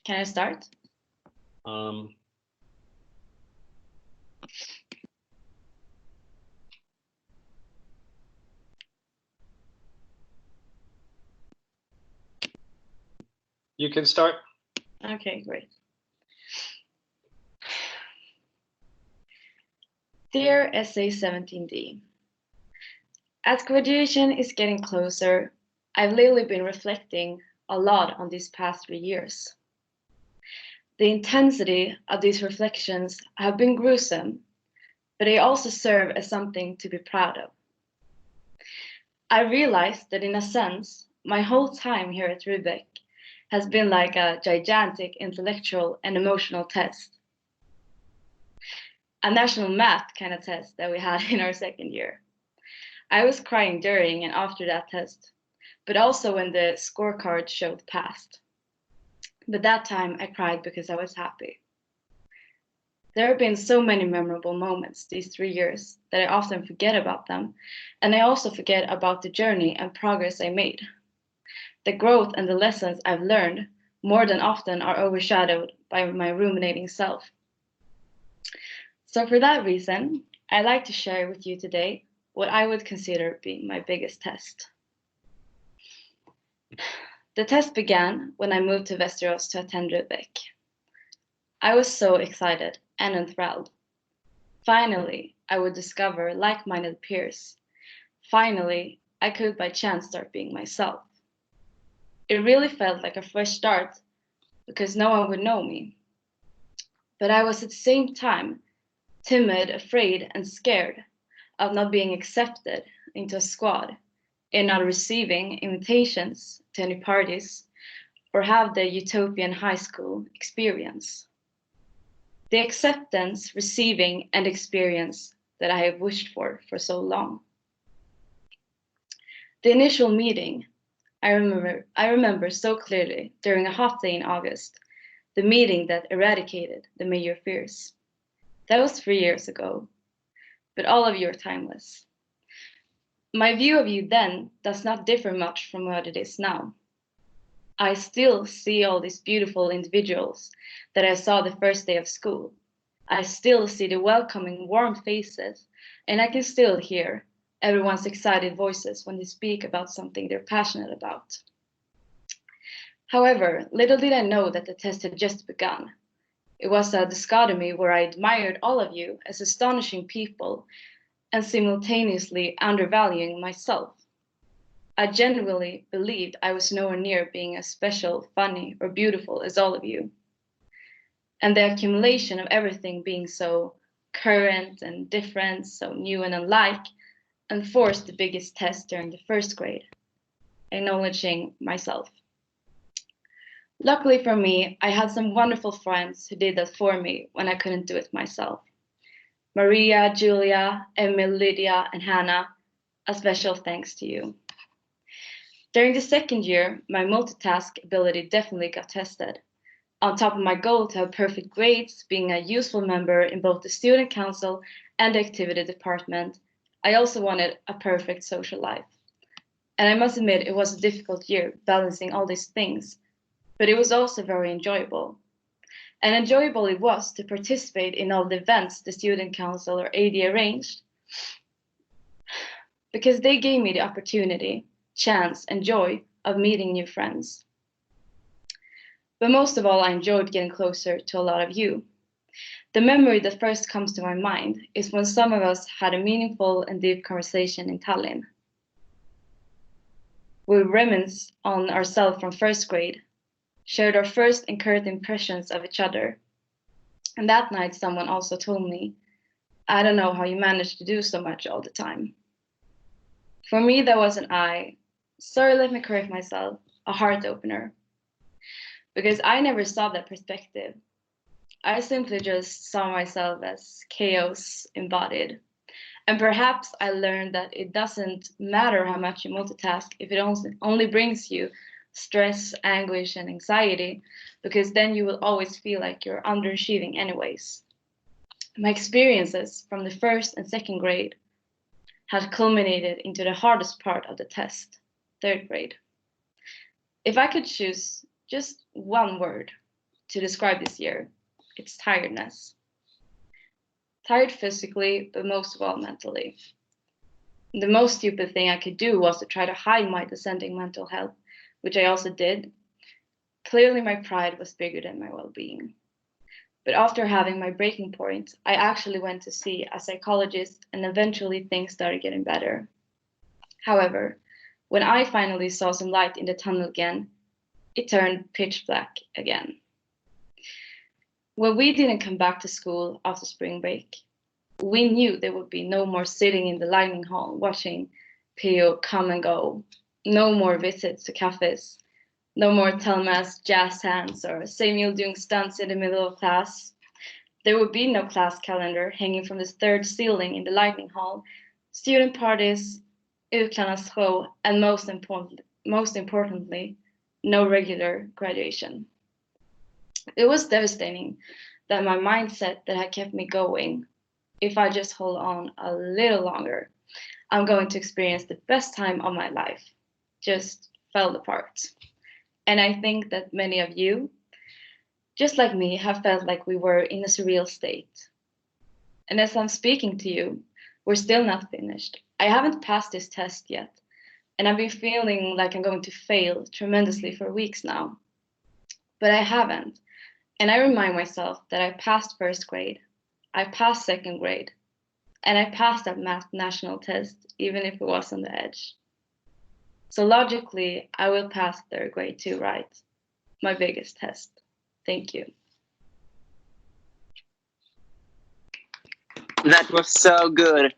Can I start? You can start. Okay, great. Dear Essay 17D, as graduation is getting closer, I've lately been reflecting a lot on these past 3 years. The intensity of these reflections have been gruesome, but they also serve as something to be proud of. I realized that in a sense, my whole time here at Rudbeck has been like a gigantic intellectual and emotional test. A national math kind of test that we had in our second year. I was crying during and after that test, but also when the scorecard showed passed. But that time I cried because I was happy. There have been so many memorable moments these 3 years that I often forget about them, and I also forget about the journey and progress I made. The growth and the lessons I've learned more than often are overshadowed by my ruminating self. So for that reason, I'd like to share with you today what I would consider being my biggest test. The test began when I moved to Västerås to attend Rudbeck. I was so excited and enthralled. Finally, I would discover like-minded peers. Finally, I could by chance start being myself. It really felt like a fresh start because no one would know me. But I was at the same time timid, afraid, and scared of not being accepted into a squad, and not receiving invitations to any parties, or have the utopian high school experience. The acceptance, receiving, and experience that I have wished for so long. The initial meeting, I remember so clearly during a hot day in August, the meeting that eradicated the major fears. That was 3 years ago, but all of you are timeless. My view of you then does not differ much from what it is now. I still see all these beautiful individuals that I saw the first day of school. I still see the welcoming, warm faces, and I can still hear everyone's excited voices when they speak about something they're passionate about. However, little did I know that the test had just begun. It was a dichotomy where I admired all of you as astonishing people and simultaneously undervaluing myself. I genuinely believed I was nowhere near being as special, funny, or beautiful as all of you. And the accumulation of everything being so current and different, so new and unlike, enforced the biggest test during the first grade, acknowledging myself. Luckily for me, I had some wonderful friends who did that for me when I couldn't do it myself. Maria, Julia, Emil, Lydia, and Hannah, a special thanks to you. During the second year, my multitask ability definitely got tested. On top of my goal to have perfect grades, being a useful member in both the student council and the activity department, I also wanted a perfect social life. And I must admit, it was a difficult year balancing all these things, but it was also very enjoyable. And enjoyable it was to participate in all the events the student council or AD arranged, because they gave me the opportunity, chance, and joy of meeting new friends. But most of all, I enjoyed getting closer to a lot of you. The memory that first comes to my mind is when some of us had a meaningful and deep conversation in Tallinn. We reminisced on ourselves from first grade, shared our first and current impressions of each other. And that night, someone also told me, I don't know how you manage to do so much all the time. For me, that was let me correct myself, a heart opener. Because I never saw that perspective. I simply just saw myself as chaos embodied. And perhaps I learned that it doesn't matter how much you multitask if it only brings you stress, anguish, and anxiety, because then you will always feel like you're underachieving anyways. My experiences from the first and second grade had culminated into the hardest part of the test, third grade. If I could choose just one word, to describe this year. It's tiredness. Tired physically, but most of all mentally. The most stupid thing I could do was to try to hide my descending mental health, which I also did. Clearly, my pride was bigger than my well-being. But after having my breaking point, I actually went to see a psychologist, and eventually things started getting better. However, when I finally saw some light in the tunnel again, it turned pitch black again. When we didn't come back to school after spring break, we knew there would be no more sitting in the dining hall watching PO come and go, no more visits to cafes, no more Telma's jazz hands or Samuel doing stunts in the middle of class. There would be no class calendar hanging from the third ceiling in the dining hall, student parties, utlandas show, and most importantly, no regular graduation. It was devastating that my mindset that had kept me going, if I just hold on a little longer, I'm going to experience the best time of my life, just fell apart. And I think that many of you, just like me, have felt like we were in a surreal state. And as I'm speaking to you, we're still not finished. I haven't passed this test yet, and I've been feeling like I'm going to fail tremendously for weeks now. But I haven't. And I remind myself that I passed first grade, I passed second grade, and I passed that math national test, even if it was on the edge. So logically, I will pass third grade too, right? My biggest test. Thank you. That was so good.